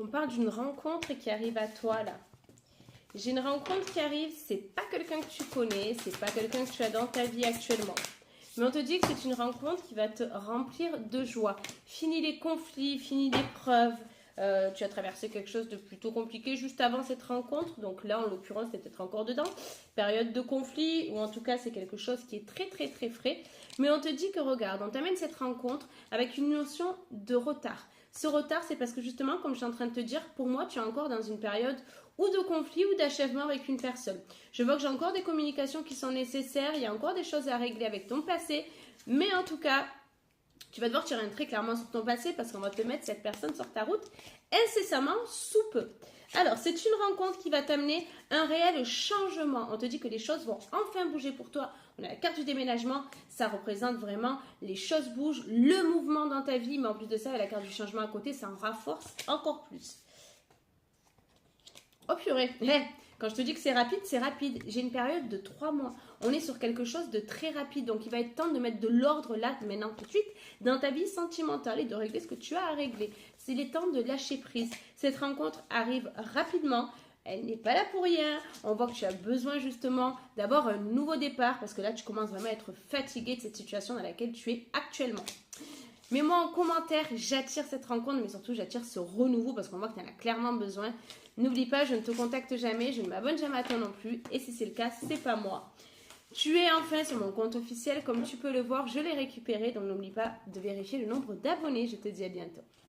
On parle d'une rencontre qui arrive à toi là. J'ai une rencontre qui arrive, c'est pas quelqu'un que tu connais, c'est pas quelqu'un que tu as dans ta vie actuellement. Mais on te dit que c'est une rencontre qui va te remplir de joie. Fini les conflits, fini les preuves. Tu as traversé quelque chose de plutôt compliqué juste avant cette rencontre. Donc là, en l'occurrence, tu es peut-être encore dedans. Période de conflit, ou en tout cas, c'est quelque chose qui est très, très, très frais. Mais on te dit que, regarde, on t'amène cette rencontre avec une notion de retard. Ce retard, c'est parce que justement, comme je suis en train de te dire, pour moi, tu es encore dans une période ou de conflit ou d'achèvement avec une personne. Je vois que j'ai encore des communications qui sont nécessaires, il y a encore des choses à régler avec ton passé, mais en tout cas, tu vas devoir tirer un trait clairement sur ton passé parce qu'on va te mettre cette personne sur ta route incessamment sous peu. Alors, c'est une rencontre qui va t'amener un réel changement. On te dit que les choses vont enfin bouger pour toi. On a la carte du déménagement, ça représente vraiment les choses bougent, le mouvement dans ta vie, mais en plus de ça, la carte du changement à côté, ça en renforce encore plus. Oh purée, quand je te dis que c'est rapide, c'est rapide. J'ai une période de 3 mois. On est sur quelque chose de très rapide. Donc, il va être temps de mettre de l'ordre là, maintenant, tout de suite, dans ta vie sentimentale et de régler ce que tu as à régler. C'est le temps de lâcher prise. Cette rencontre arrive rapidement. Elle n'est pas là pour rien. On voit que tu as besoin justement d'avoir un nouveau départ parce que là, tu commences vraiment à être fatigué de cette situation dans laquelle tu es actuellement. Mets-moi en commentaire, j'attire cette rencontre, mais surtout j'attire ce renouveau parce qu'on voit que tu en as clairement besoin. N'oublie pas, je ne te contacte jamais, je ne m'abonne jamais à toi non plus. Et si c'est le cas, c'est pas moi. Tu es enfin sur mon compte officiel, comme tu peux le voir, je l'ai récupéré. Donc n'oublie pas de vérifier le nombre d'abonnés. Je te dis à bientôt.